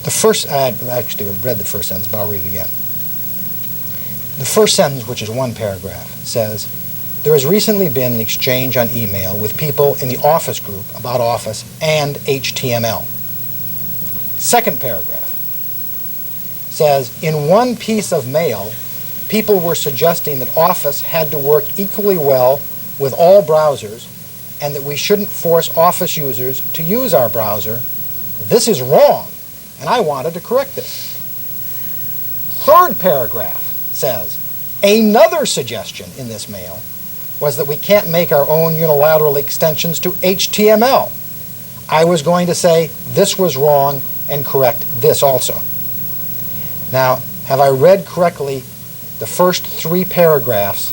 The first, actually I've read the first sentence, but I'll read it again. The first sentence, which is one paragraph, says, there has recently been an exchange on email with people in the Office group about Office and HTML. Second paragraph says, in one piece of mail, people were suggesting that Office had to work equally well with all browsers and that we shouldn't force Office users to use our browser. This is wrong, and I wanted to correct this. Third paragraph says, another suggestion in this mail was that we can't make our own unilateral extensions to HTML. I was going to say this was wrong and correct this also. Now, have I read correctly the first 3 paragraphs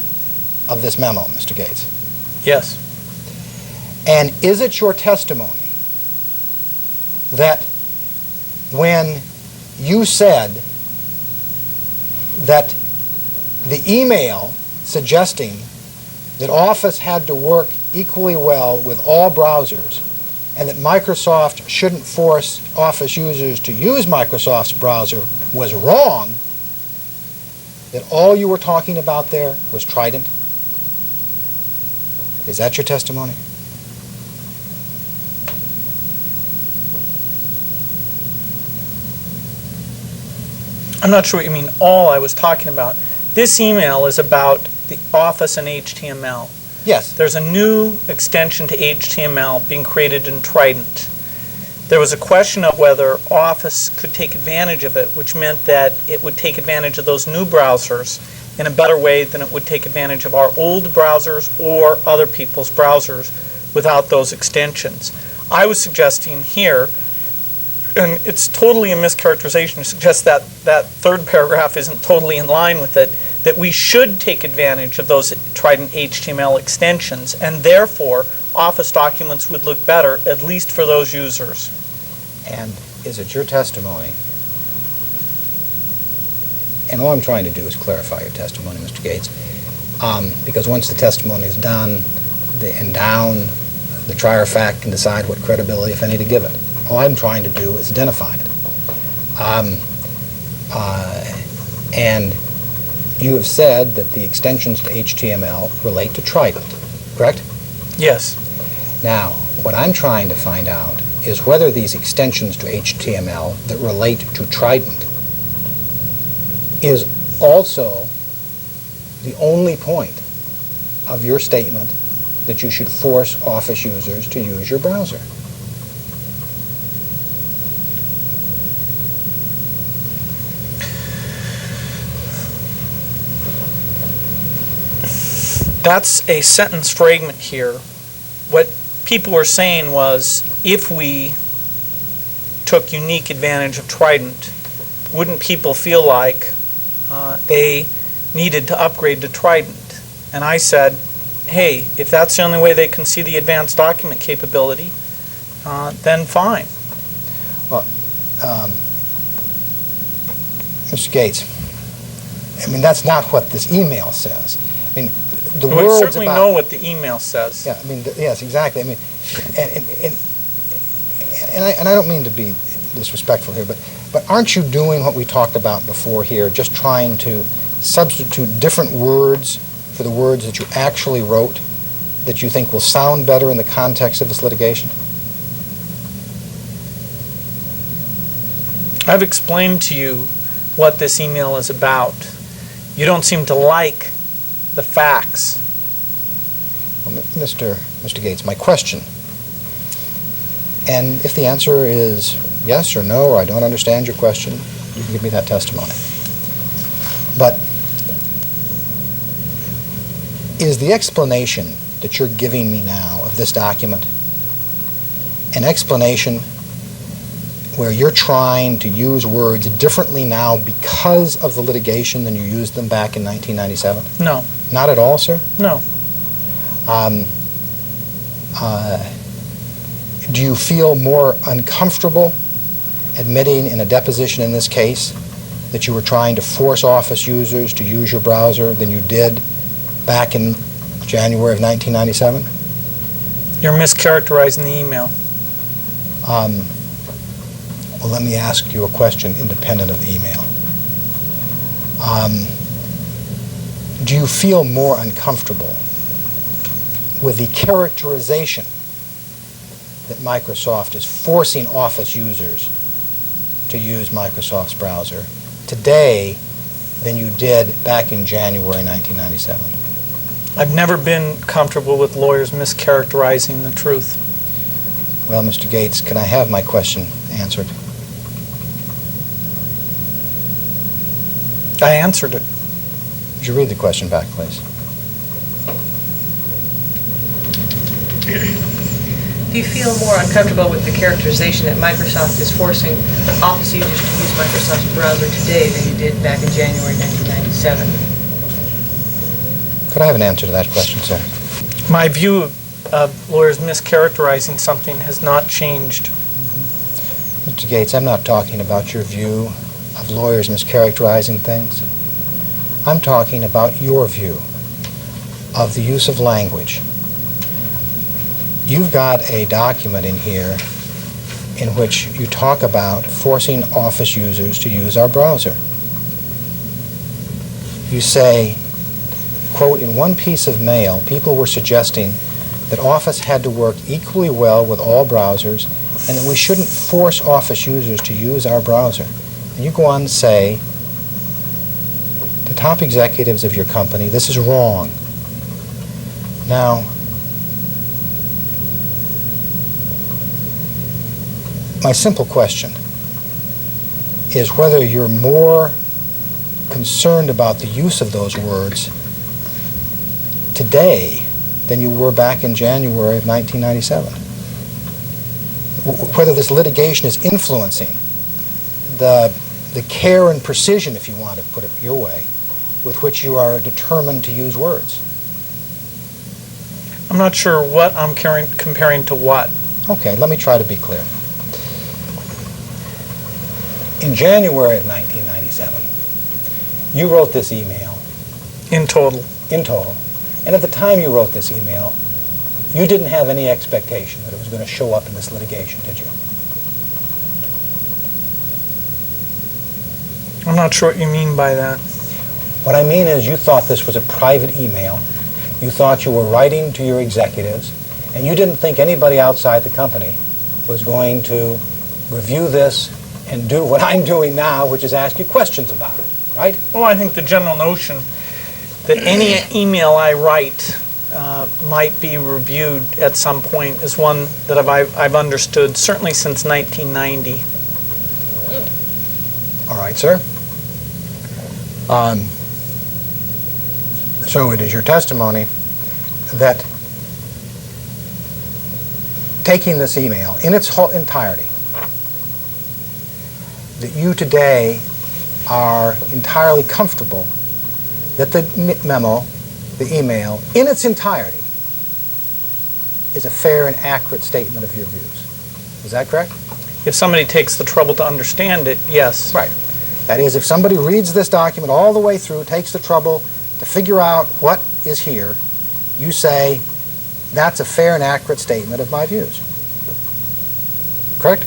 of this memo, Mr. Gates? Yes. And is it your testimony that when you said that the email suggesting that Office had to work equally well with all browsers and that Microsoft shouldn't force Office users to use Microsoft's browser was wrong, that all you were talking about there was Trident? Is that your testimony? I'm not sure what you mean, all I was talking about. This email is about the Office and HTML. Yes. There's a new extension to HTML being created in Trident. There was a question of whether Office could take advantage of it, which meant that it would take advantage of those new browsers in a better way than it would take advantage of our old browsers or other people's browsers without those extensions. I was suggesting here, and it's totally a mischaracterization to suggest that that third paragraph isn't totally in line with it, that we should take advantage of those Trident HTML extensions, and therefore Office documents would look better, at least for those users. And is it your testimony? And all I'm trying to do is clarify your testimony, Mr. Gates, because once the testimony is done and down, the trier of fact can decide what credibility, if any, to give it. All I'm trying to do is identify it. And you have said that the extensions to HTML relate to Trident, correct? Yes. Now, what I'm trying to find out is whether these extensions to HTML that relate to Trident is also the only point of your statement that you should force Office users to use your browser. That's a sentence fragment here. What people were saying was, if we took unique advantage of Trident, wouldn't people feel like they needed to upgrade to Trident? And I said, hey, if that's the only way they can see the advanced document capability, then fine. Well, Mr. Gates, I mean, that's not what this email says. I mean, the We words certainly about, know what the email says. Yeah, I mean, yes, exactly. I mean, and I don't mean to be disrespectful here, but aren't you doing what we talked about before here, just trying to substitute different words for the words that you actually wrote that you think will sound better in the context of this litigation? I've explained to you what this email is about. You don't seem to like the facts. Well, Mr. Gates, my question, and if the answer is yes or no, or I don't understand your question, you can give me that testimony. But is the explanation that you're giving me now of this document an explanation where you're trying to use words differently now because of the litigation than you used them back in 1997? No. Not at all, sir? No. Do you feel more uncomfortable admitting in a deposition in this case that you were trying to force Office users to use your browser than you did back in January of 1997? You're mischaracterizing the email. Well, let me ask you a question independent of the email. Do you feel more uncomfortable with the characterization that Microsoft is forcing Office users to use Microsoft's browser today than you did back in January 1997? I've never been comfortable with lawyers mischaracterizing the truth. Well, Mr. Gates, can I have my question answered? I answered it. Would you read the question back, please? Do you feel more uncomfortable with the characterization that Microsoft is forcing Office users to use Microsoft's browser today than you did back in January 1997? Could I have an answer to that question, sir? My view of lawyers mischaracterizing something has not changed. Mr. Gates, I'm not talking about your view of lawyers mischaracterizing things. I'm talking about your view of the use of language. You've got a document in here in which you talk about forcing Office users to use our browser. You say, quote, in one piece of mail, people were suggesting that Office had to work equally well with all browsers and that we shouldn't force Office users to use our browser. And you go on to say, to top executives of your company, this is wrong. Now, my simple question is whether you're more concerned about the use of those words today than you were back in January of 1997. Whether this litigation is influencing the care and precision, if you want to put it your way, with which you are determined to use words. I'm not sure what I'm comparing to what. Okay, let me try to be clear. In January of 1997, you wrote this email. In total. In total. And at the time you wrote this email, you didn't have any expectation that it was going to show up in this litigation, did you? I'm not sure what you mean by that. What I mean is you thought this was a private email. You thought you were writing to your executives, and you didn't think anybody outside the company was going to review this and do what I'm doing now, which is ask you questions about it, right? Well, I think the general notion that any email I write might be reviewed at some point is one that I've understood certainly since 1990. All right, sir. So it is your testimony that taking this email in its whole entirety, that you today are entirely comfortable that the memo, the email, in its entirety, is a fair and accurate statement of your views. Is that correct? If somebody takes the trouble to understand it, yes. Right. That is, if somebody reads this document all the way through, takes the trouble to figure out what is here, you say, that's a fair and accurate statement of my views. Correct?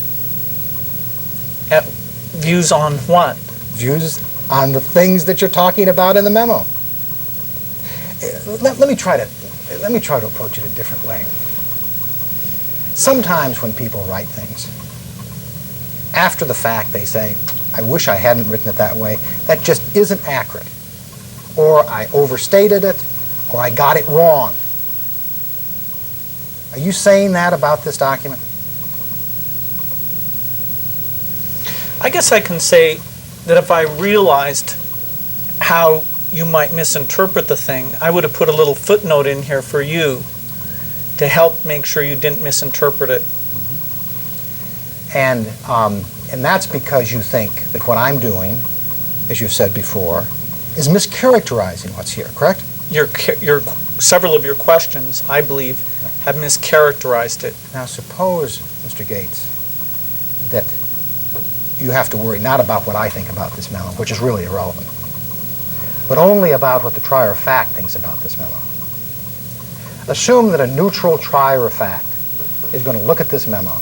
Views on what? Views on the things that you're talking about in the memo. Let me try to approach it a different way. Sometimes when people write things, after the fact they say, I wish I hadn't written it that way, that just isn't accurate. Or I overstated it, or I got it wrong. Are you saying that about this document? I guess I can say that if I realized how you might misinterpret the thing, I would have put a little footnote in here for you to help make sure you didn't misinterpret it. And that's because you think that what I'm doing, as you've said before, is mischaracterizing what's here, correct? Several of your questions, I believe, have mischaracterized it. Now suppose, Mr. Gates, that you have to worry not about what I think about this memo, which is really irrelevant, but only about what the trier of fact thinks about this memo. Assume that a neutral trier of fact is going to look at this memo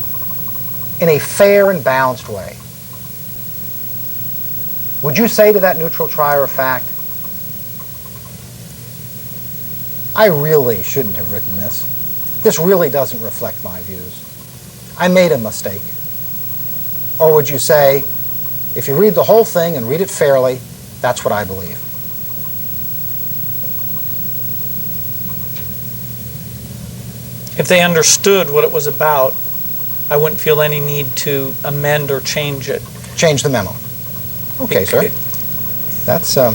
in a fair and balanced way. Would you say to that neutral trier of fact, I really shouldn't have written this. This really doesn't reflect my views. I made a mistake. Or would you say, if you read the whole thing and read it fairly, that's what I believe? If they understood what it was about, I wouldn't feel any need to amend or change it. Change the memo. Okay, sir. That's, I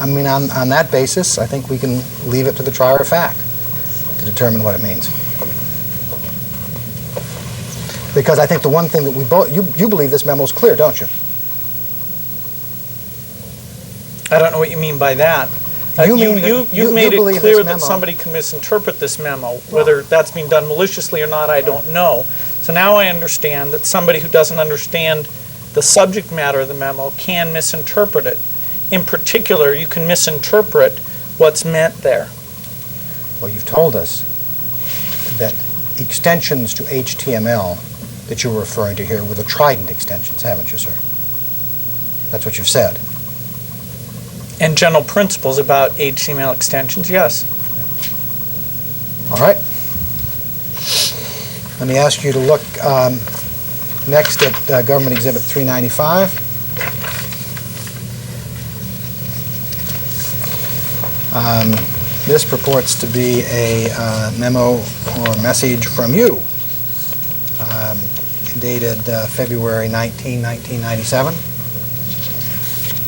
mean, on that basis, I think we can leave it to the trier of fact to determine what it means. Because I think the one thing that we both, you believe this memo is clear, don't you? I don't know what you mean by that. You made it believe clear this that memo- somebody can misinterpret this memo. Whether that's being done maliciously or not, I don't know. So now I understand that somebody who doesn't understand the subject matter of the memo can misinterpret it. In particular, you can misinterpret what's meant there. Well, you've told us that extensions to HTML that you were referring to here were the Trident extensions, haven't you, sir? That's what you've said. And general principles about HTML extensions, yes. All right. Let me ask you to look next at Government Exhibit 395. This purports to be a memo or message from you, dated February 19, 1997,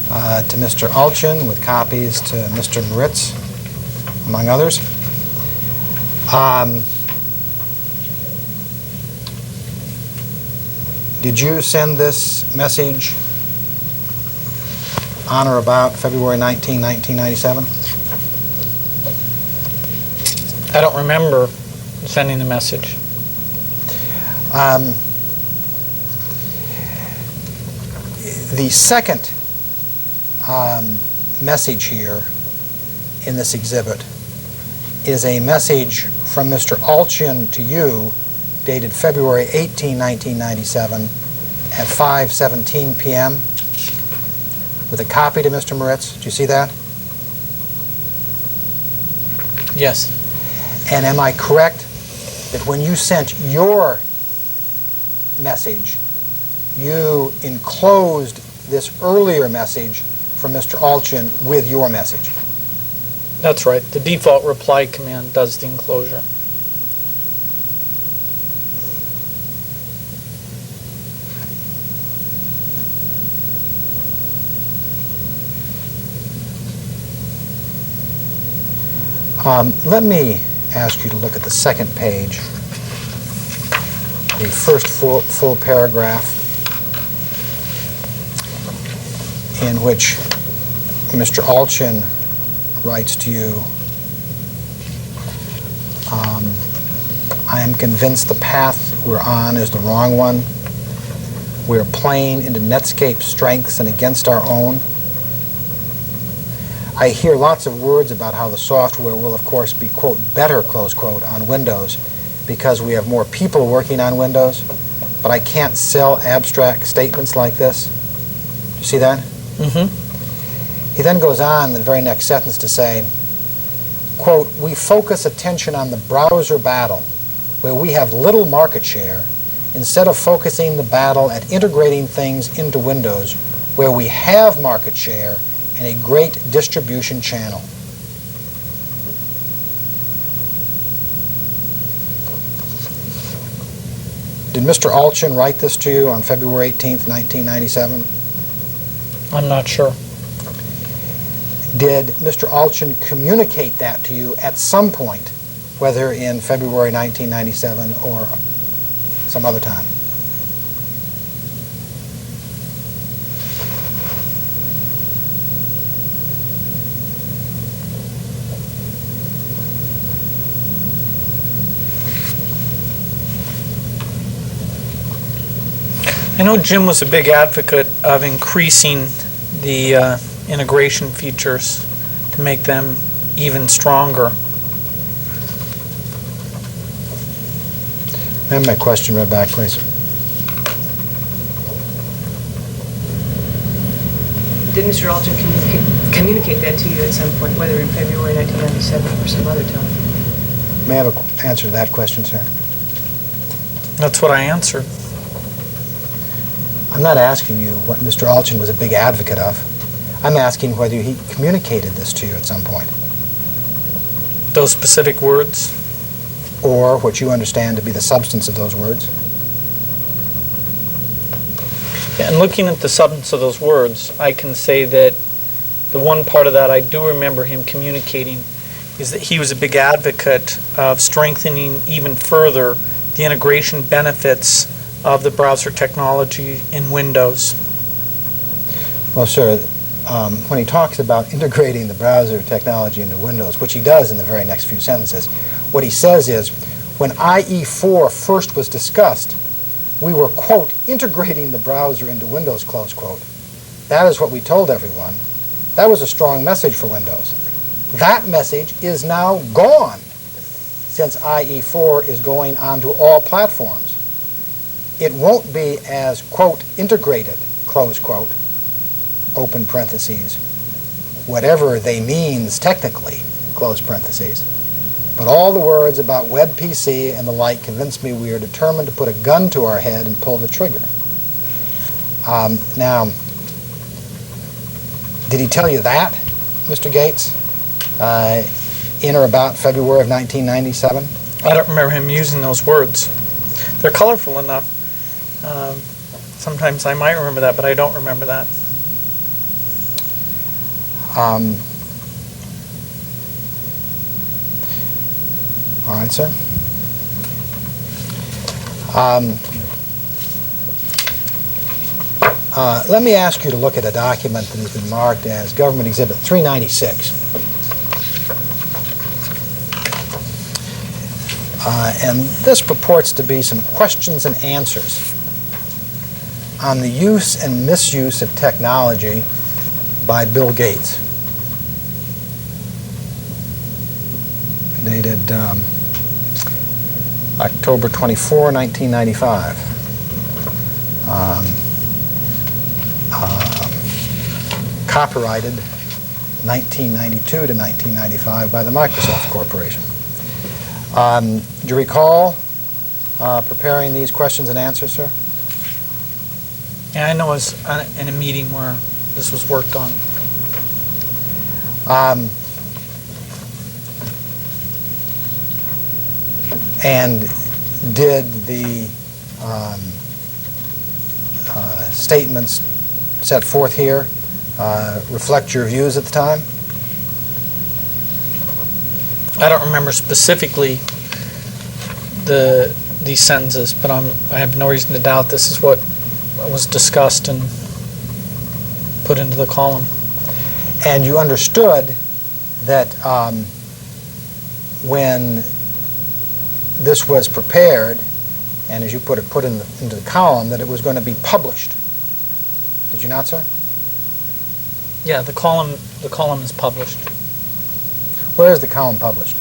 to Mr. Alchin, with copies to Mr. Moritz, among others. Did you send this message on or about February 19, 1997? I don't remember sending the message. The second message here in this exhibit is a message from Mr. Alchin to you, dated February 18, 1997, at 5:17 p.m., with a copy to Mr. Moritz. Do you see that? Yes. And am I correct that when you sent your message, you enclosed this earlier message from Mr. Alchin with your message? That's right. The default reply command does the enclosure. Let me ask you to look at the second page, the first full paragraph, in which Mr. Alchin writes to you, I am convinced the path we're on is the wrong one. We're playing into Netscape's strengths and against our own. I hear lots of words about how the software will, of course, be, quote, better, close quote, on Windows because we have more people working on Windows, but I can't sell abstract statements like this. Do you see that? Mm-hmm. He then goes on in the very next sentence to say, quote, we focus attention on the browser battle, where we have little market share, instead of focusing the battle at integrating things into Windows, where we have market share and a great distribution channel. Did Mr. Alchin write this to you on February 18th, 1997? I'm not sure. Did Mr. Alchin communicate that to you at some point, whether in February 1997 or some other time? I know Jim was a big advocate of increasing the integration features to make them even stronger. Have my question read back, please. Did Mr. Alton communicate that to you at some point, whether in February 1997 or some other time? May I have an answer to that question, sir? That's what I answered. I'm not asking you what Mr. Alton was a big advocate of. I'm asking whether he communicated this to you at some point, Those specific words? or what you understand to be the substance of those words. Yeah, and looking at the substance of those words, I can say that the one part of that I do remember him communicating is that he was a big advocate of strengthening even further the integration benefits of the browser technology in Windows. Well, sir, when he talks about integrating the browser technology into Windows, which he does in the very next few sentences, what he says is, when IE4 first was discussed, we were, quote, integrating the browser into Windows, close quote. That is what we told everyone. That was a strong message for Windows. That message is now gone since IE4 is going onto all platforms. It won't be as, quote, integrated, close quote, open parentheses, whatever they means technically, close parentheses. But all the words about WebPC and the like convince me we are determined to put a gun to our head and pull the trigger. Now, did he tell you that, Mr. Gates, in or about February of 1997? I don't remember him using those words. They're colorful enough. Sometimes I might remember that, but I don't remember that. All right, sir. Let me ask you to look at a document that has been marked as Government Exhibit 396. And this purports to be some questions and answers on the use and misuse of technology by Bill Gates. Dated October 24, 1995. Copyrighted 1992 to 1995 by the Microsoft Corporation. Do you recall preparing these questions and answers, sir? Yeah, I know it was in a meeting where this was worked on. And did the statements set forth here reflect your views at the time? I don't remember specifically these sentences, but I have no reason to doubt this is what was discussed and put into the column. And you understood that when this was prepared, and as you put it, into the column, that it was going to be published. Did you not, sir? Yeah, the column is published. Where is the column published?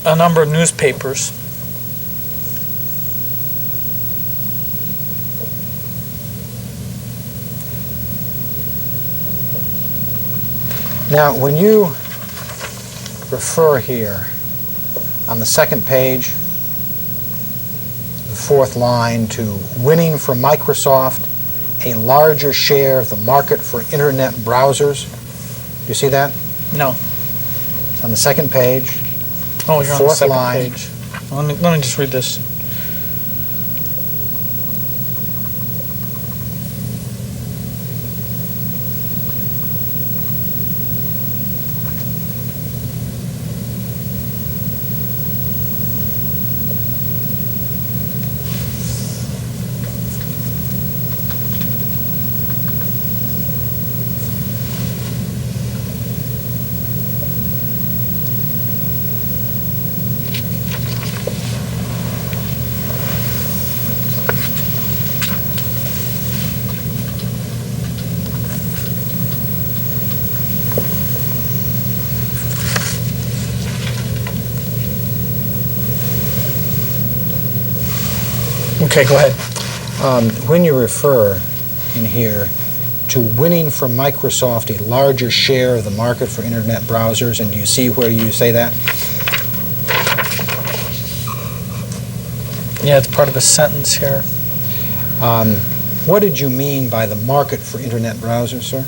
A number of newspapers. Now, when you refer here on the second page, the fourth line, to winning for Microsoft a larger share of the market for internet browsers, do you see that? No. It's on the second page. Oh, you're on the fourth second line. page. Let me just read this. Okay, go ahead. When you refer in here to winning for Microsoft a larger share of the market for Internet browsers? And do you see where you say that? Yeah, it's part of a sentence here. What did you mean by the market for Internet browsers, sir?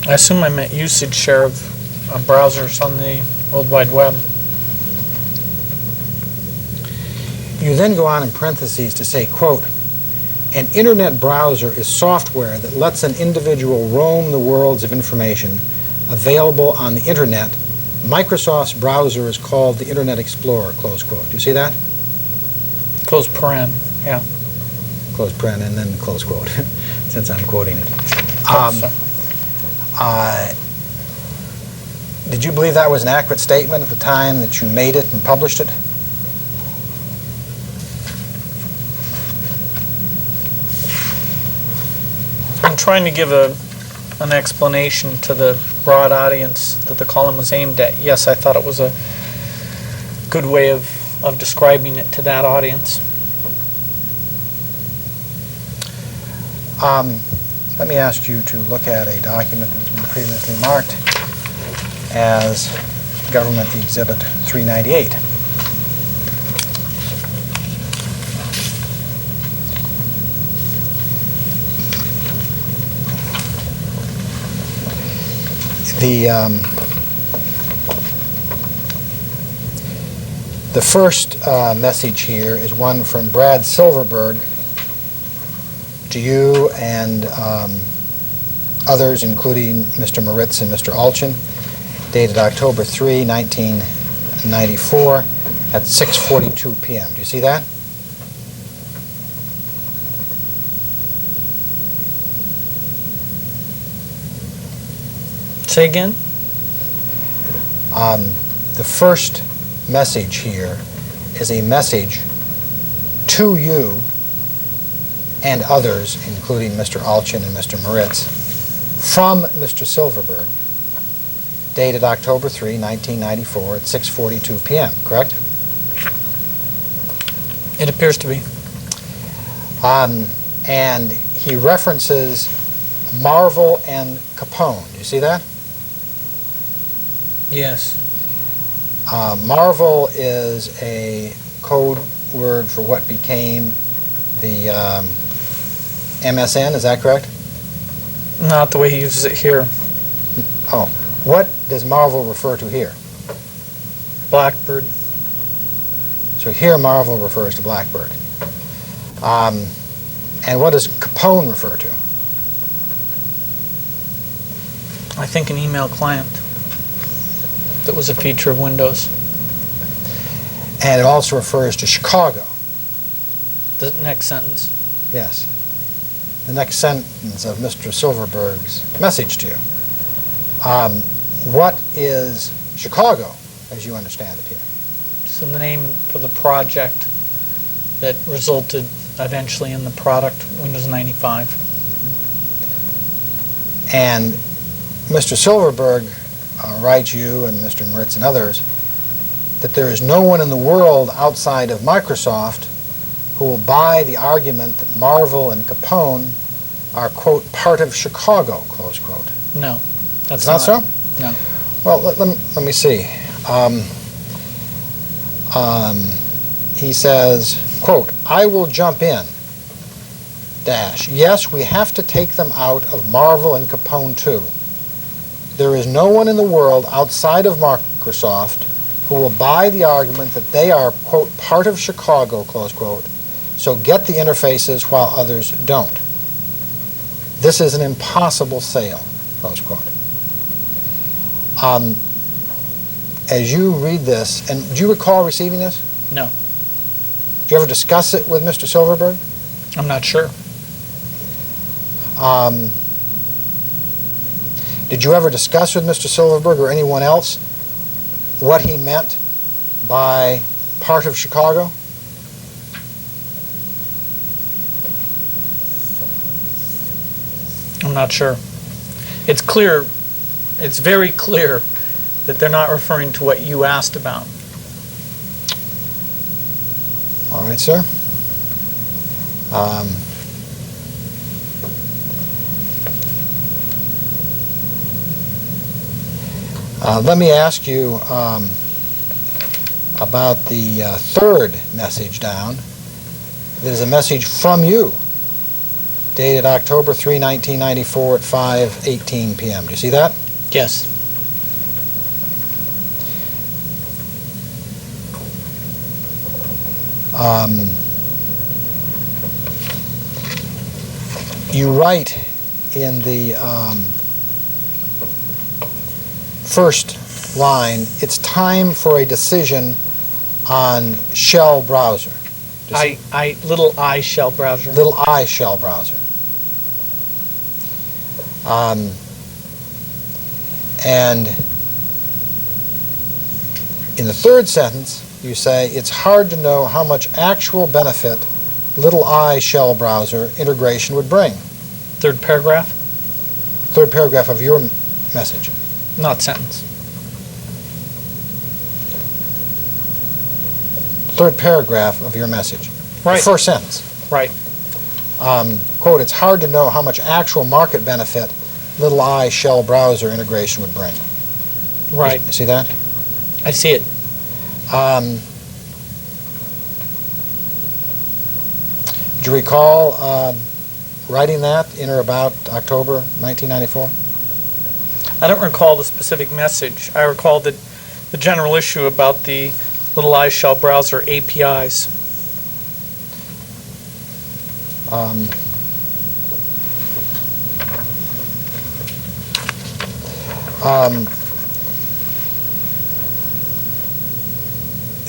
I assume I meant usage share of browsers on the World Wide Web. You then go on in parentheses to say, quote, an Internet browser is software that lets an individual roam the worlds of information available on the Internet. Microsoft's browser is called the Internet Explorer, close quote. Do you see that? Close paren, yeah. Close paren and then close quote, since I'm quoting it. Did you believe that was an accurate statement at the time that you made it and published it? I'm trying to give an explanation to the broad audience that the column was aimed at. Yes, I thought it was a good way of describing it to that audience. Let me ask you to look at a document that's been previously marked as Government Exhibit 398. The first message here is one from Brad Silverberg to you and others, including Mr. Moritz and Mr. Alchin, dated October 3, 1994 at 6:42 p.m. Do you see that? Say again? The first message here is a message to you and others, including Mr. Alchin and Mr. Moritz, from Mr. Silverberg, dated October 3, 1994 at 6:42 p.m., correct? It appears to be. And he references Marvel and Capone. Do you see that? Yes. Marvel is a code word for what became the MSN, is that correct? Not the way he uses it here. Oh, what does Marvel refer to here? Blackbird. So here Marvel refers to Blackbird. And what does Capone refer to? I think an email client that was a feature of Windows. And it also refers to Chicago. The next sentence. Yes. The next sentence of Mr. Silverberg's message to you. What is Chicago, as you understand it here? So the name for the project that resulted eventually in the product, Windows 95. And Mr. Silverberg writes you and Mr. Moritz and others that there is no one in the world outside of Microsoft who will buy the argument that Marvel and Capone are, quote, part of Chicago, close quote. No, that's not so? No. Well, let me see. He says, quote, I will jump in, dash, yes, we have to take them out of Marvel and Capone too. There is no one in the world outside of Microsoft who will buy the argument that they are, quote, part of Chicago, close quote, so get the interfaces while others don't. This is an impossible sale, close quote. As you read this, and do you recall receiving this? No. Did you ever discuss it with Mr. Silverberg? I'm not sure. Did you ever discuss with Mr. Silverberg or anyone else what he meant by part of Chicago? I'm not sure. It's clear, it's very clear that they're not referring to what you asked about. All right, sir. Let me ask you about the third message down. There's a message from you, dated October 3, 1994 at 5:18 p.m. Do you see that? Yes. You write in the first line, it's time for a decision on shell browser. Little I shell browser. Little I shell browser. And in the third sentence, you say, it's hard to know how much actual benefit little I shell browser integration would bring. Third paragraph? Third paragraph of your message. Not sentence. Third paragraph of your message. Right. The first sentence. Right. Quote, it's hard to know how much actual market benefit little I shell browser integration would bring. Right. You see that? I see it. Do you recall writing that in or about October 1994? I don't recall the specific message. I recall the general issue about the little I shell browser APIs.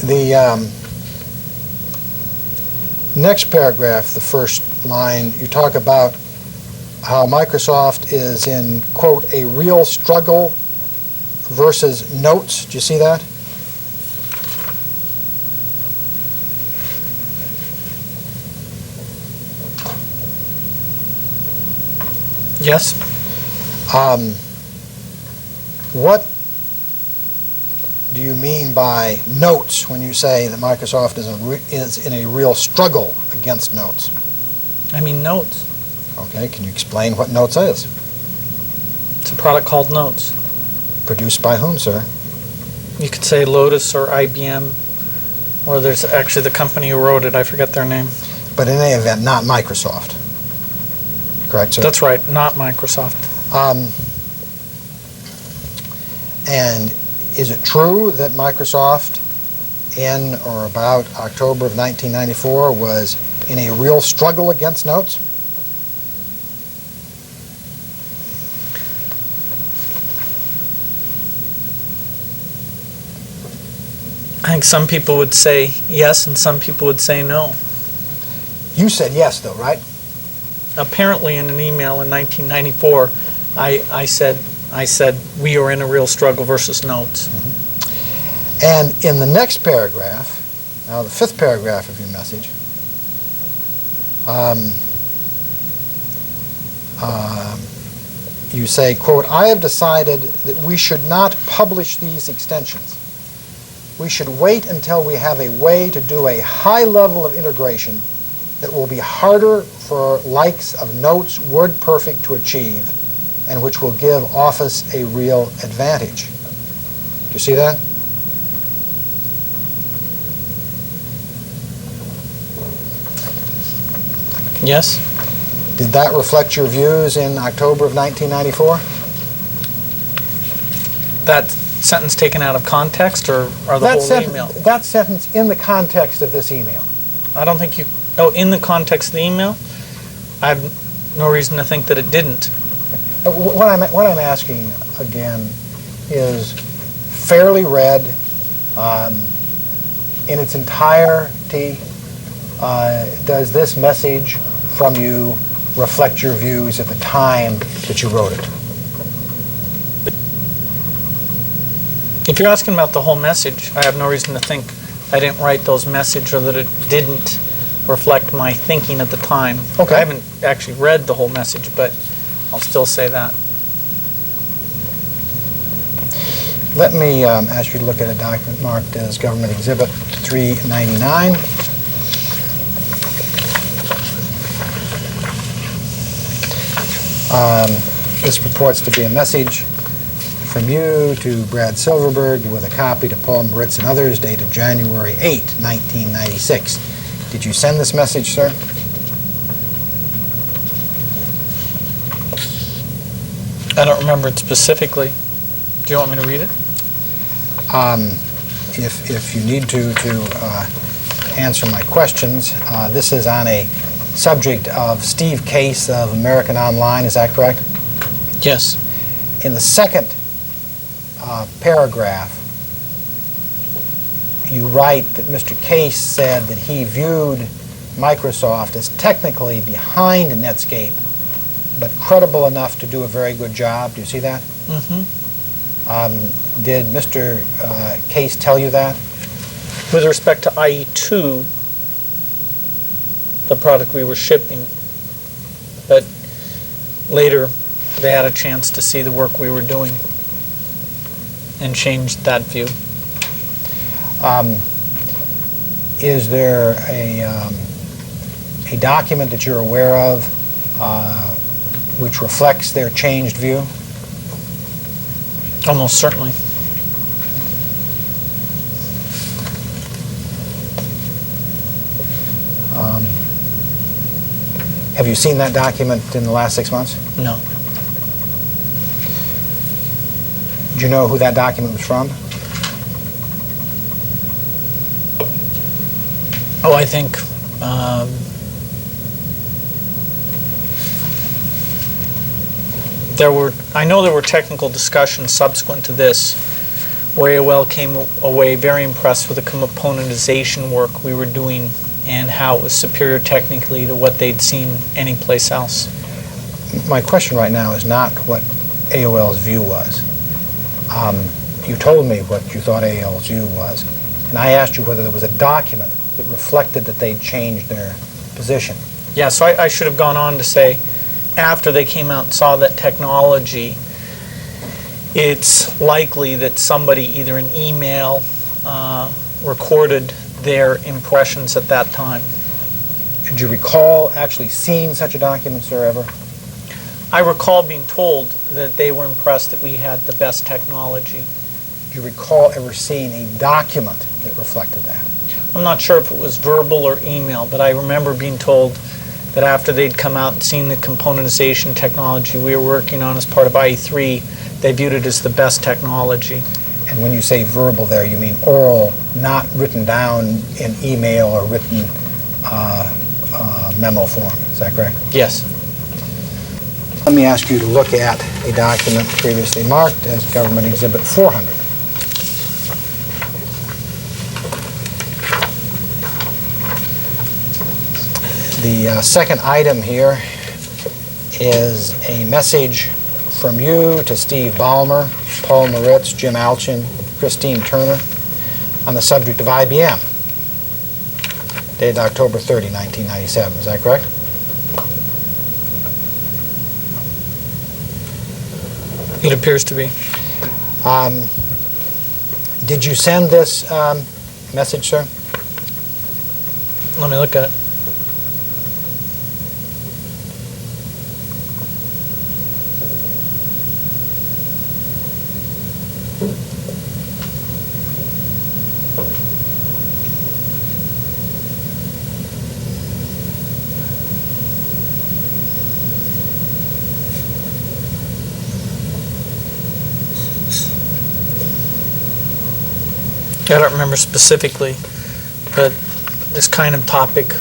The next paragraph, the first line, you talk about how Microsoft is in, quote, a real struggle versus notes. Do you see that? Yes. What do you mean by notes when you say that Microsoft is in a real struggle against notes? I mean Notes. Okay, can you explain what Notes is? It's a product called Notes. Produced by whom, sir? You could say Lotus or IBM, or there's actually the company who wrote it. I forget their name. But in any event, not Microsoft. Correct, sir? That's right, not Microsoft. And is it true that Microsoft in or about October of 1994 was in a real struggle against Notes? I think some people would say yes and some people would say no. You said yes, though, right? Apparently in an email in 1994, I said we are in a real struggle versus Notes. Mm-hmm. And in the next paragraph, now the fifth paragraph of your message, you say, quote, I have decided that we should not publish these extensions. We should wait until we have a way to do a high level of integration that will be harder for likes of Notes WordPerfect to achieve and which will give Office a real advantage. Do you see that? Yes. Did that reflect your views in October of 1994? That sentence taken out of context or the whole email? That sentence in the context of this email. I don't think you... Oh, in the context of the email? I have no reason to think that it didn't. What I'm asking, again, is fairly read in its entirety. Does this message from you reflect your views at the time that you wrote it? If you're asking about the whole message, I have no reason to think I didn't write those messages or that it didn't reflect my thinking at the time. Okay. I haven't actually read the whole message, but I'll still say that. Let me ask you to look at a document marked as Government Exhibit 399. This purports to be a message from you to Brad Silverberg with a copy to Paul Moritz and others dated January 8, 1996. Did you send this message, sir? I don't remember it specifically. Do you want me to read it? If you need to answer my questions, this is on a subject of Steve Case of American Online, is that correct? Yes. In the second paragraph, you write that Mr. Case said that he viewed Microsoft as technically behind Netscape, but credible enough to do a very good job. Do you see that? Mm-hmm. Did Mr. Case tell you that? With respect to IE2, the product we were shipping, but later they had a chance to see the work we were doing and changed that view. Is there a document that you're aware of which reflects their changed view? Almost certainly. Have you seen that document in the last 6 months? No. Do you know who that document was from? Oh, I think I know there were technical discussions subsequent to this where AOL came away very impressed with the componentization work we were doing and how it was superior technically to what they'd seen anyplace else. My question right now is not what AOL's view was. You told me what you thought AOL's view was, and I asked you whether there was a document that reflected that they'd changed their position. Yeah, so I should have gone on to say, after they came out and saw that technology, it's likely that somebody either in email recorded their impressions at that time. Did you recall actually seeing such a document, sir, ever? I recall being told that they were impressed that we had the best technology. Do you recall ever seeing a document that reflected that? I'm not sure if it was verbal or email, but I remember being told that after they'd come out and seen the componentization technology we were working on as part of IE3, they viewed it as the best technology. And when you say verbal there, you mean oral, not written down in email or written memo form. Is that correct? Yes. Let me ask you to look at a document previously marked as Government Exhibit 400. The second item here is a message from you to Steve Ballmer, Paul Moritz, Jim Alchin, Christine Turner on the subject of IBM, dated October 30, 1997. Is that correct? It appears to be. Did you send this message, sir? Let me look at it. I don't remember specifically, but this kind of topic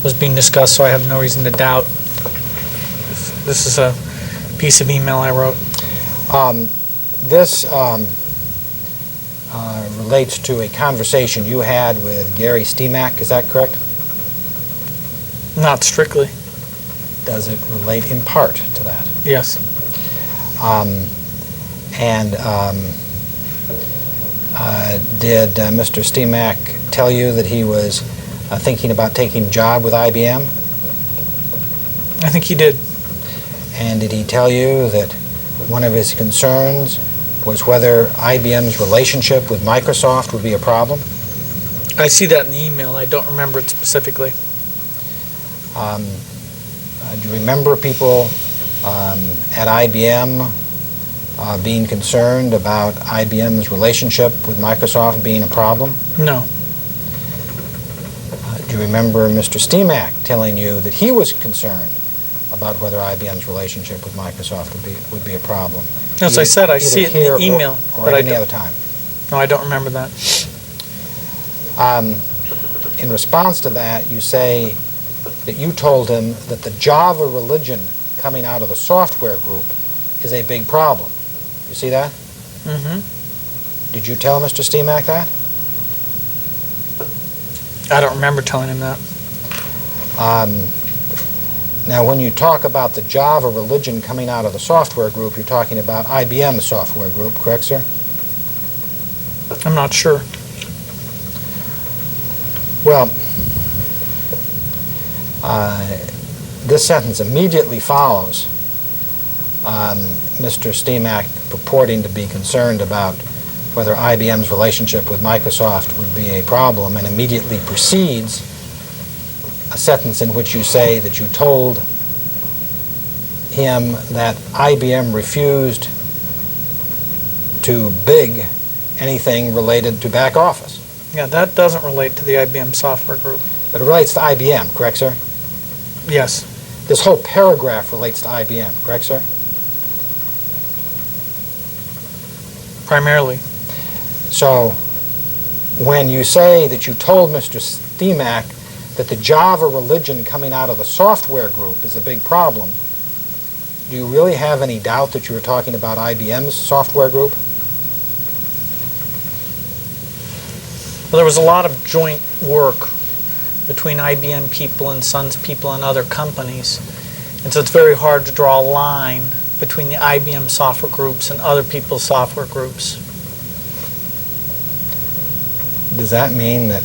was being discussed, so I have no reason to doubt. This is a piece of email I wrote. This relates to a conversation you had with Gary Steemack, is that correct? Not strictly. Does it relate in part to that? Yes. Did Mr. Steemack tell you that he was thinking about taking a job with IBM? I think he did. And did he tell you that one of his concerns was whether IBM's relationship with Microsoft would be a problem? I see that in the email. I don't remember it specifically. Do you remember people at IBM being concerned about IBM's relationship with Microsoft being a problem? No. Do you remember Mr. Steemack telling you that he was concerned about whether IBM's relationship with Microsoft would be a problem? As I said, I see it in the email. Or at any other time. No, I don't remember that. In response to that, you say that you told him that the Java religion coming out of the software group is a big problem. You see that? Mm-hmm. Did you tell Mr. Steemack that? I don't remember telling him that. Now, when you talk about the Java religion coming out of the software group, you're talking about IBM software group, correct, sir? I'm not sure. Well, this sentence immediately follows Mr. Steemack purporting to be concerned about whether IBM's relationship with Microsoft would be a problem, and immediately precedes a sentence in which you say that you told him that IBM refused to big anything related to back office. Yeah, that doesn't relate to the IBM software group. But it relates to IBM, correct, sir? Yes. This whole paragraph relates to IBM, correct, sir? Primarily. So, when you say that you told Mr. Steemack that the Java religion coming out of the software group is a big problem, do you really have any doubt that you were talking about IBM's software group? Well, there was a lot of joint work between IBM people and Sun's people and other companies. And so it's very hard to draw a line between the IBM software groups and other people's software groups. Does that mean that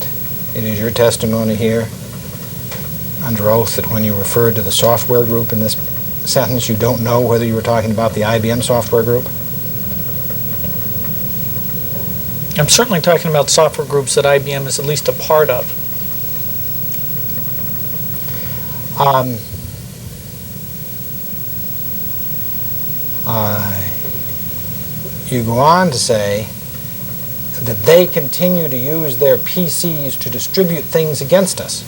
it is your testimony here under oath that when you referred to the software group in this sentence, you don't know whether you were talking about the IBM software group? I'm certainly talking about software groups that IBM is at least a part of. You go on to say that they continue to use their PCs to distribute things against us.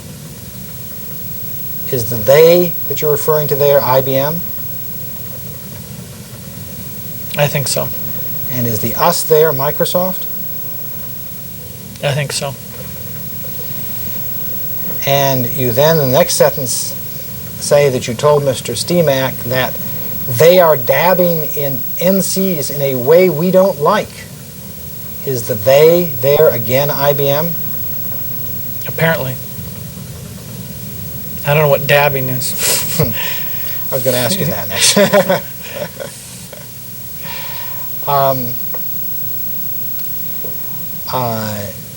Is the they that you're referring to there IBM? I think so. And is the us there Microsoft? I think so. And you then, in the next sentence, say that you told Mr. Steemack that they are dabbing in NCs in a way we don't like. Is the they there again IBM? Apparently. I don't know what dabbing is. I was going to ask you that next.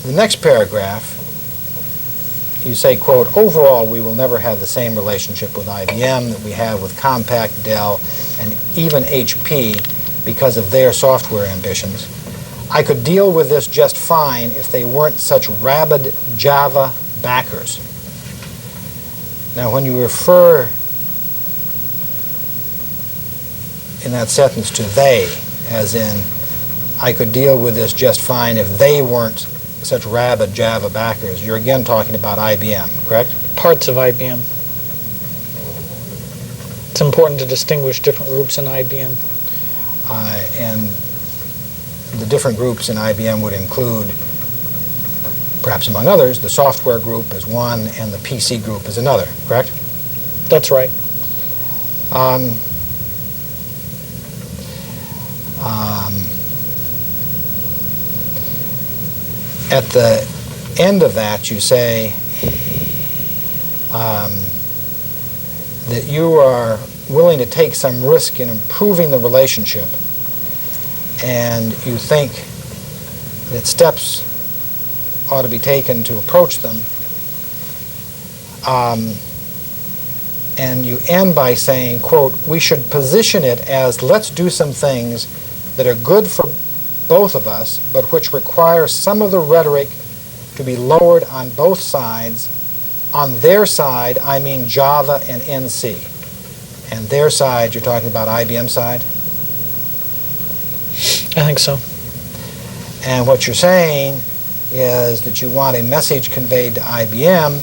The next paragraph, you say, quote, overall, we will never have the same relationship with IBM that we have with Compaq, Dell, and even HP because of their software ambitions. I could deal with this just fine if they weren't such rabid Java backers. Now, when you refer in that sentence to they, as in, I could deal with this just fine if they weren't such rabid Java backers, you're again talking about IBM, correct? Parts of IBM. It's important to distinguish different groups in IBM. And the different groups in IBM would include, perhaps among others, the software group as one and the PC group as another, correct? That's right. At the end of that, you say that you are willing to take some risk in improving the relationship, and you think that steps ought to be taken to approach them. And you end by saying, quote, we should position it as let's do some things that are good for both of us, but which require some of the rhetoric to be lowered on both sides. On their side, I mean Java and NC. And their side, you're talking about IBM side? I think so. And what you're saying is that you want a message conveyed to IBM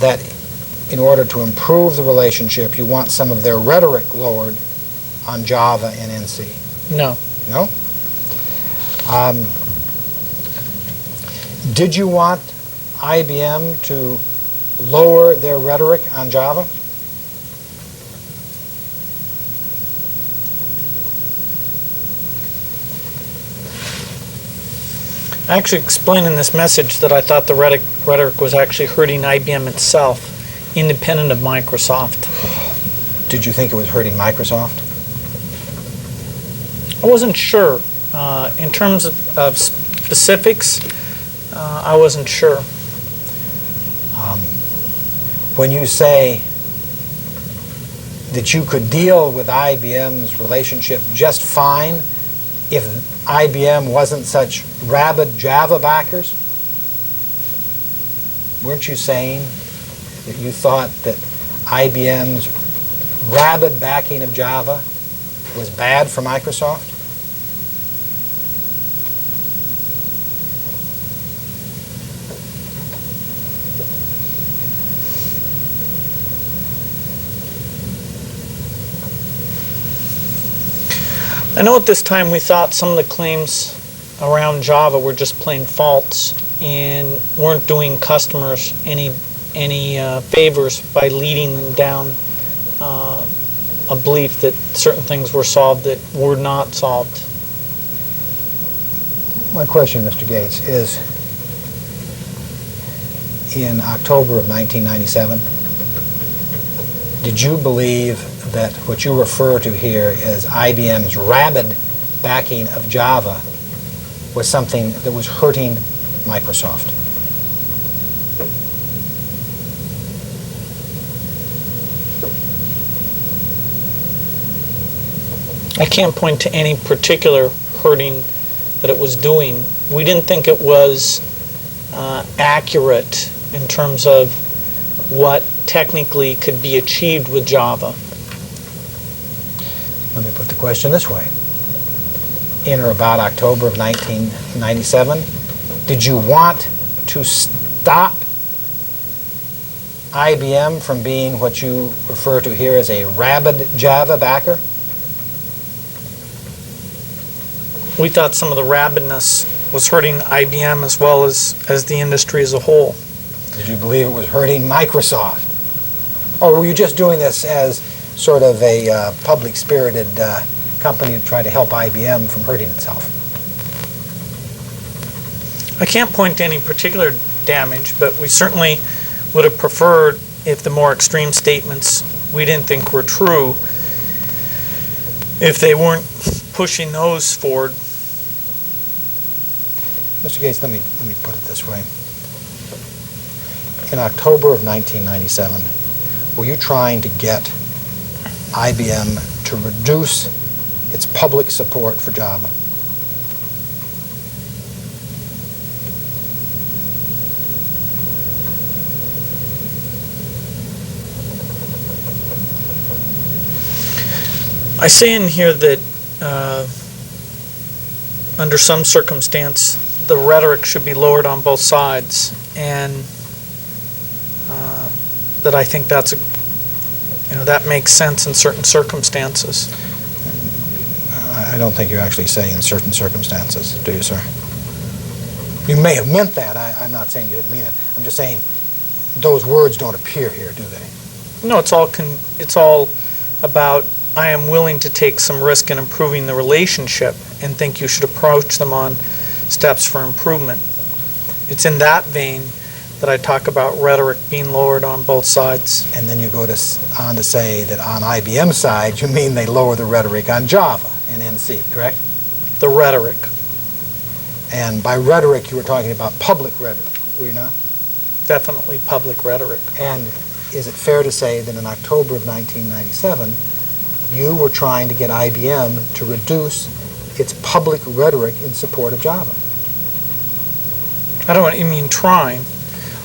that in order to improve the relationship, you want some of their rhetoric lowered on Java and NC. No. No? Did you want IBM to lower their rhetoric on Java? I actually explained in this message that I thought the rhetoric was actually hurting IBM itself, independent of Microsoft. Did you think it was hurting Microsoft? I wasn't sure. In terms of specifics, I wasn't sure. When you say that you could deal with IBM's relationship just fine if IBM wasn't such rabid Java backers, weren't you saying that you thought that IBM's rabid backing of Java was bad for Microsoft? I know at this time we thought some of the claims around Java were just plain false and weren't doing customers any favors by leading them down a belief that certain things were solved that were not solved. My question, Mr. Gates, is in October of 1997, did you believe that what you refer to here as IBM's rabid backing of Java was something that was hurting Microsoft? I can't point to any particular hurting that it was doing. We didn't think it was accurate in terms of what technically could be achieved with Java. Let me put the question this way. In or about October of 1997, did you want to stop IBM from being what you refer to here as a rabid Java backer? We thought some of the rabidness was hurting IBM as well as the industry as a whole. Did you believe it was hurting Microsoft? Or were you just doing this as sort of a public-spirited company to try to help IBM from hurting itself? I can't point to any particular damage, but we certainly would have preferred if the more extreme statements we didn't think were true, if they weren't pushing those forward. Mr. Gates, let me put it this way. In October of 1997, were you trying to get IBM to reduce its public support for Java? I say in here that under some circumstance the rhetoric should be lowered on both sides, and that I think that's that makes sense in certain circumstances. I don't think you actually say in certain circumstances, do you, sir? You may have meant that. I'm not saying you didn't mean it. I'm just saying those words don't appear here, do they? No, it's all about I am willing to take some risk in improving the relationship and think you should approach them on steps for improvement. It's in that vein that I talk about rhetoric being lowered on both sides. And then you go on to say that on IBM's side, you mean they lower the rhetoric on Java and NC, correct? The rhetoric. And by rhetoric, you were talking about public rhetoric, were you not? Definitely public rhetoric. And is it fair to say that in October of 1997, you were trying to get IBM to reduce its public rhetoric in support of Java? I don't know what you mean trying.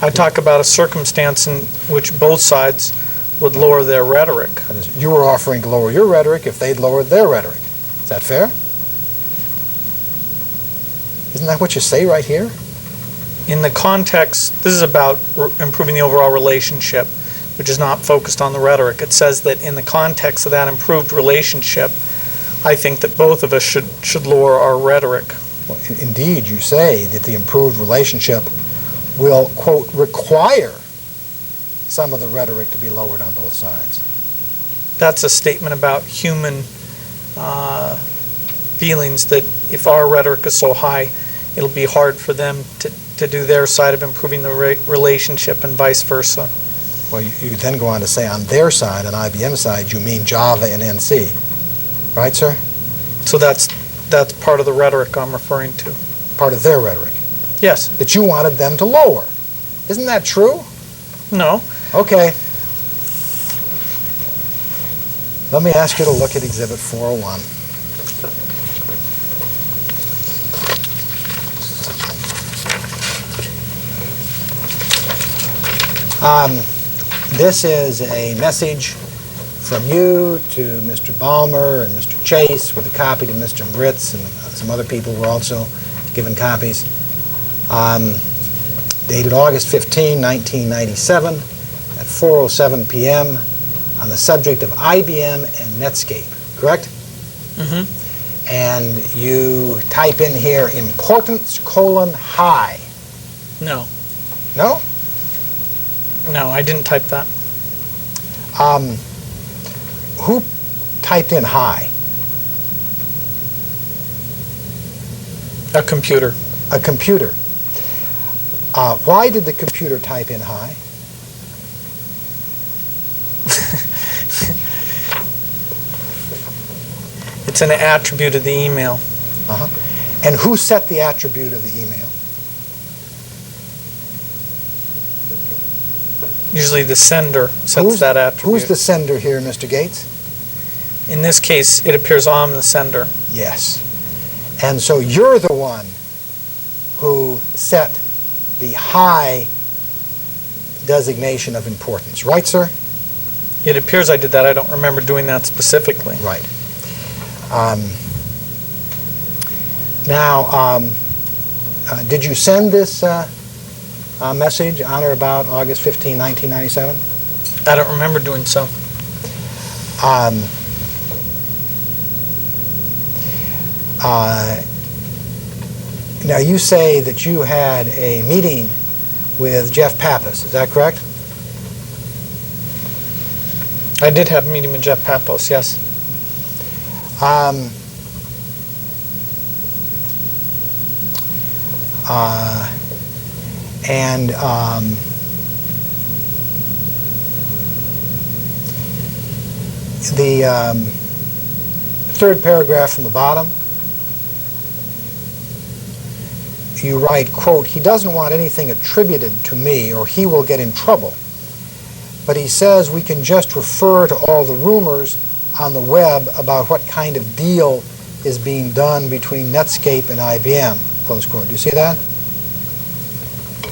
I talk about a circumstance in which both sides would lower their rhetoric. That is, you were offering to lower your rhetoric if they'd lowered their rhetoric. Is that fair? Isn't that what you say right here? In the context, this is about improving the overall relationship, which is not focused on the rhetoric. It says that in the context of that improved relationship, I think that both of us should lower our rhetoric. Well, indeed, you say that the improved relationship will, quote, require some of the rhetoric to be lowered on both sides. That's a statement about human feelings, that if our rhetoric is so high, it'll be hard for them to do their side of improving the relationship and vice versa. Well, you then go on to say on their side, on IBM side, you mean Java and NC. Right, sir? So that's part of the rhetoric I'm referring to. Part of their rhetoric. Yes. That you wanted them to lower. Isn't that true? No. Okay. Let me ask you to look at Exhibit 401. This is a message from you to Mr. Balmer and Mr. Chase with a copy to Mr. Britz, and some other people were also given copies. Dated August 15, 1997 at 4:07 p.m. on the subject of IBM and Netscape, correct? Mm-hmm. And you type in here importance : high. No. No? No, I didn't type that. Who typed in high? A computer. A computer. Why did the computer type in high? It's an attribute of the email. Uh-huh. And who set the attribute of the email? Usually the sender sets that attribute. Who's the sender here, Mr. Gates? In this case, it appears I'm the sender. Yes. And so you're the one who set the high designation of importance, right, sir? It appears I did that. I don't remember doing that specifically. Right. Now, did you send this message on or about August 15, 1997? I don't remember doing so. Now, you say that you had a meeting with Jeff Pappas, is that correct? I did have a meeting with Jeff Pappas, yes. The third paragraph from the bottom, you write, quote, he doesn't want anything attributed to me or he will get in trouble. But he says we can just refer to all the rumors on the web about what kind of deal is being done between Netscape and IBM, close quote. Do you see that?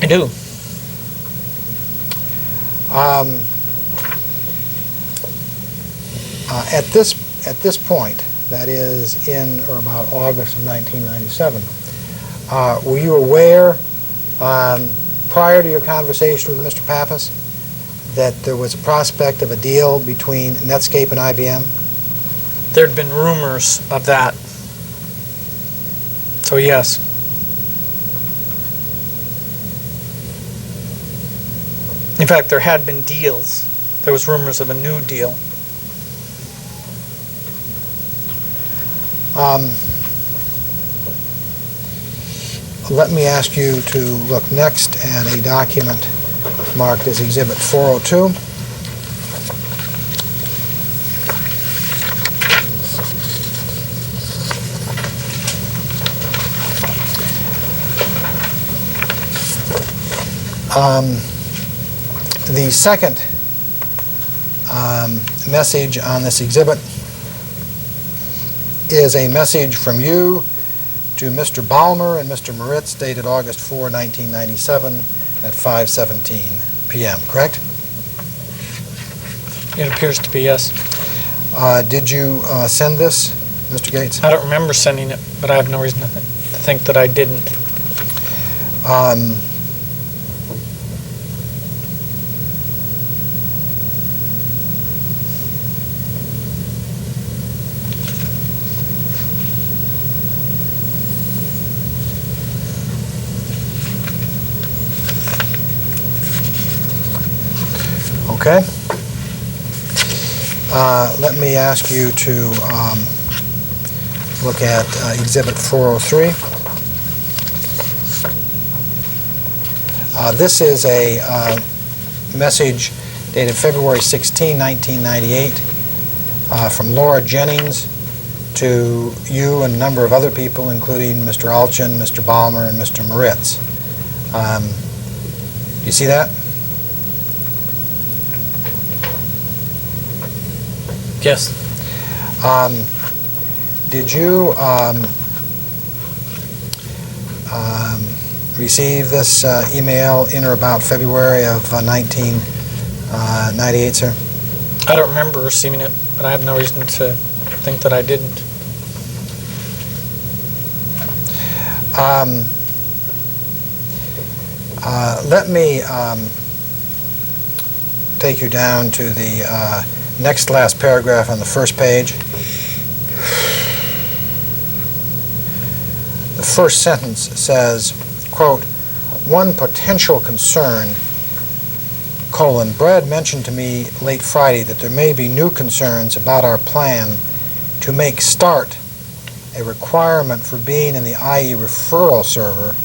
I do. At this point, that is in or about August of 1997, were you aware, prior to your conversation with Mr. Pappas, that there was a prospect of a deal between Netscape and IBM? There'd been rumors of that. So yes. In fact, there had been deals. There was rumors of a new deal. Let me ask you to look next at a document marked as Exhibit 402. The second message on this exhibit is a message from you to Mr. Balmer and Mr. Moritz, dated August 4, 1997 at 5:17 p.m., correct? It appears to be, yes. Did you send this, Mr. Gates? I don't remember sending it, but I have no reason to think that I didn't. Okay. Let me ask you to look at Exhibit 403. This is a message dated February 16, 1998, from Laura Jennings to you and a number of other people, including Mr. Alchin, Mr. Balmer, and Mr. Moritz. You see that? Yes. Did you receive this email in or about February of 1998, sir? I don't remember receiving it, but I have no reason to think that I didn't. Let me take you down to the next to last paragraph on the first page. The first sentence says, quote, "One potential concern, colon, Brad mentioned to me late Friday that there may be new concerns about our plan to make START a requirement for being in the IE referral server,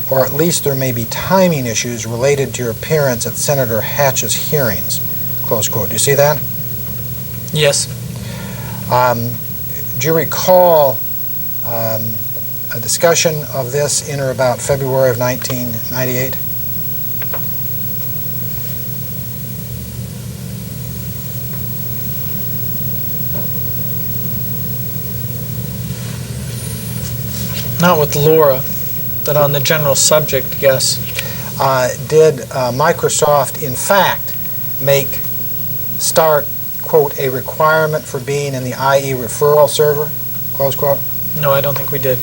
or at least there may be timing issues related to your appearance at Senator Hatch's hearings," close quote. Do you see that? Yes. Do you recall a discussion of this in or about February of 1998? Not with Laura, but on the general subject, yes. Did Microsoft, in fact, make START, quote, a requirement for being in the IE referral server, close quote? No, I don't think we did.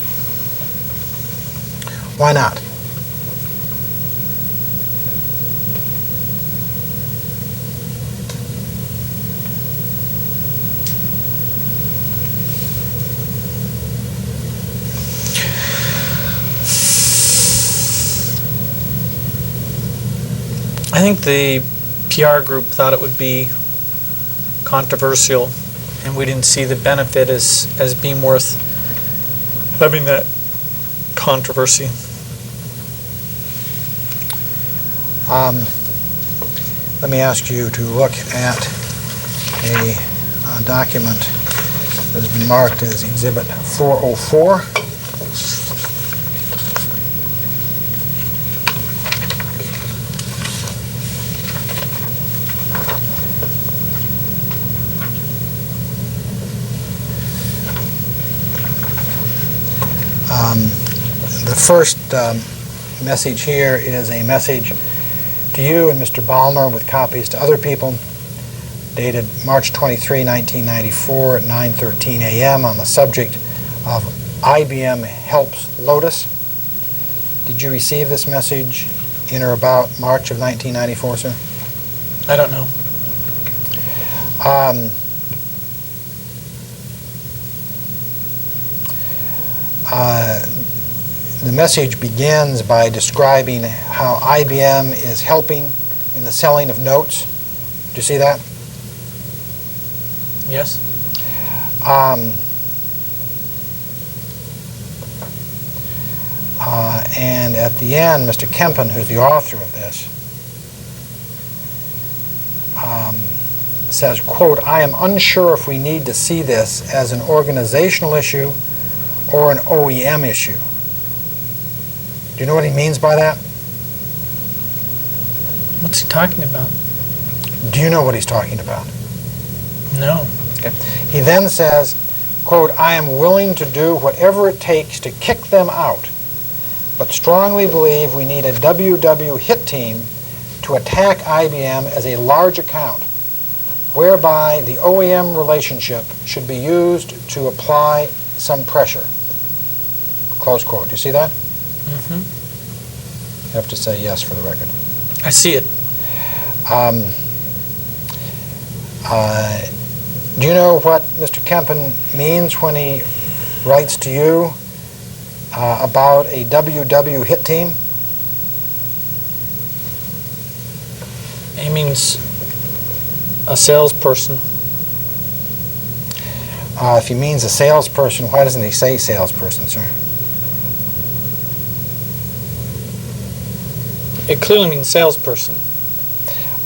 Why not? I think the PR group thought it would be controversial, and we didn't see the benefit as being worth having that controversy. Let me ask you to look at a document that has been marked as Exhibit 404. The first message here is a message to you and Mr. Balmer with copies to other people, dated March 23, 1994 at 9:13 a.m. on the subject of IBM helps Lotus. Did you receive this message in or about March of 1994, sir? I don't know. The message begins by describing how IBM is helping in the selling of notes. Do you see that? Yes. And at the end, Mr. Kempen, who's the author of this, says, quote, "I am unsure if we need to see this as an organizational issue or an OEM issue." Do you know what he means by that? What's he talking about? Do you know what he's talking about? No. Okay. He then says, quote, "I am willing to do whatever it takes to kick them out, but strongly believe we need a WW hit team to attack IBM as a large account. whereby the OEM relationship should be used to apply some pressure. Close quote. Do you see that? Mm-hmm. You have to say yes for the record. I see it. Do you know what Mr. Kempen means when he writes to you about a WW hit team? He means a salesperson. If he means a salesperson, why doesn't he say salesperson, sir? It clearly means salesperson.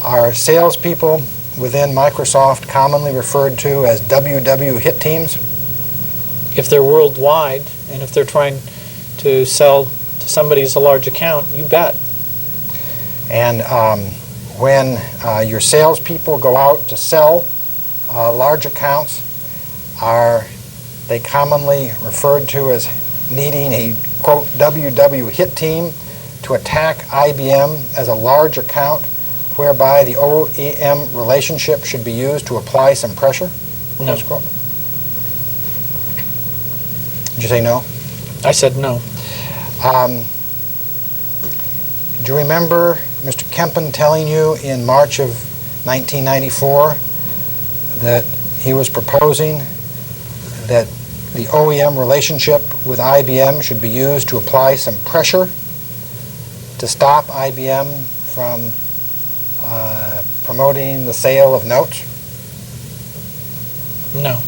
Are salespeople within Microsoft commonly referred to as WW hit teams? If they're worldwide, and if they're trying to sell to somebody as a large account, you bet. And when your salespeople go out to sell large accounts, are they commonly referred to as needing a, quote, WW hit team to attack IBM as a large account, whereby the OEM relationship should be used to apply some pressure? No. Close quote. Did you say no? I said no. Do you remember Mr. Kempen telling you in March of 1994 that he was proposing that the OEM relationship with IBM should be used to apply some pressure to stop IBM from promoting the sale of notes? No.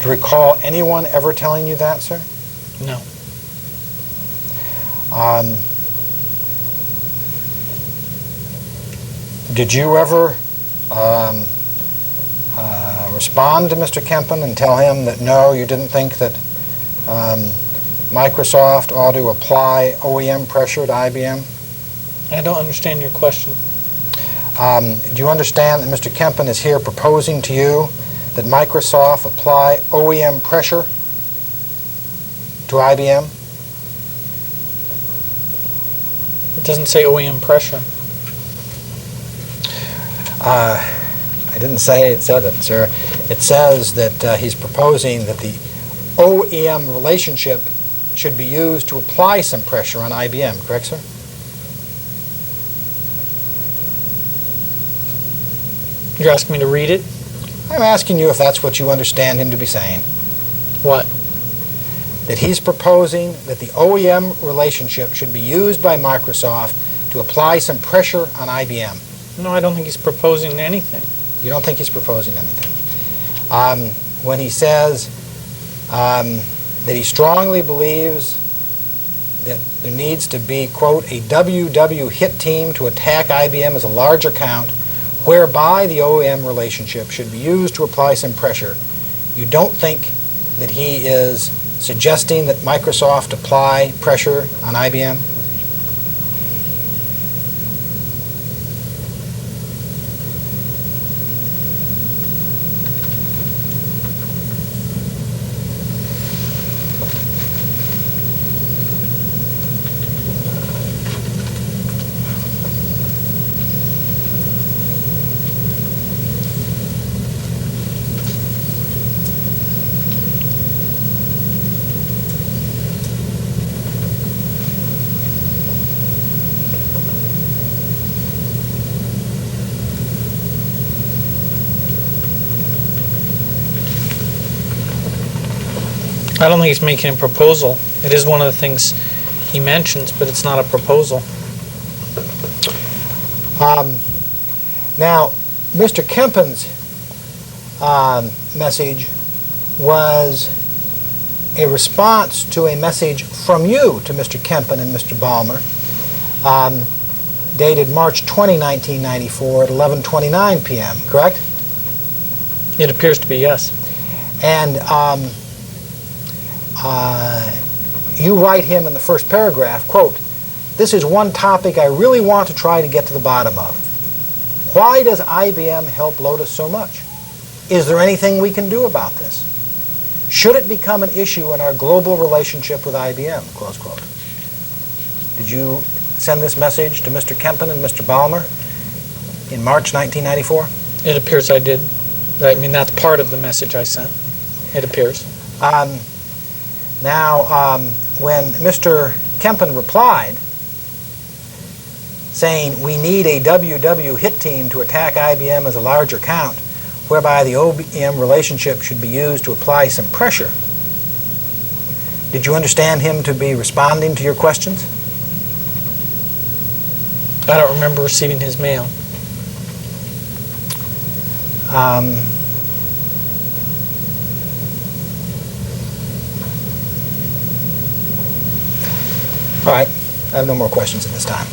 Do you recall anyone ever telling you that, sir? No. Did you ever respond to Mr. Kempen and tell him that no, you didn't think that Microsoft ought to apply OEM pressure to IBM? I don't understand your question. Do you understand that Mr. Kempen is here proposing to you that Microsoft apply OEM pressure to IBM? It doesn't say OEM pressure. I didn't say it said it, sir. It says that he's proposing that the OEM relationship should be used to apply some pressure on IBM, correct, sir? You're asking me to read it? I'm asking you if that's what you understand him to be saying. What? That he's proposing that the OEM relationship should be used by Microsoft to apply some pressure on IBM. No, I don't think he's proposing anything. You don't think he's proposing anything. When he says that he strongly believes that there needs to be, quote, a WW hit team to attack IBM as a large account, whereby the OEM relationship should be used to apply some pressure, you don't think that he is suggesting that Microsoft apply pressure on IBM? I don't think he's making a proposal. It is one of the things he mentions, but it's not a proposal. Now, Mr. Kempen's message was a response to a message from you to Mr. Kempen and Mr. Ballmer, dated March 20, 1994 at 11:29 p.m., correct? It appears to be yes. And you write him in the first paragraph, quote, "This is one topic I really want to try to get to the bottom of. Why does IBM help Lotus so much? Is there anything we can do about this? Should it become an issue in our global relationship with IBM?" Close quote. Did you send this message to Mr. Kempen and Mr. Ballmer in March 1994? It appears I did. I mean, that's part of the message I sent. It appears. Now, when Mr. Kempen replied, saying, we need a WW hit team to attack IBM as a large account, whereby the OEM relationship should be used to apply some pressure. Did you understand him to be responding to your questions? I don't remember receiving his mail. All right, I have no more questions at this time.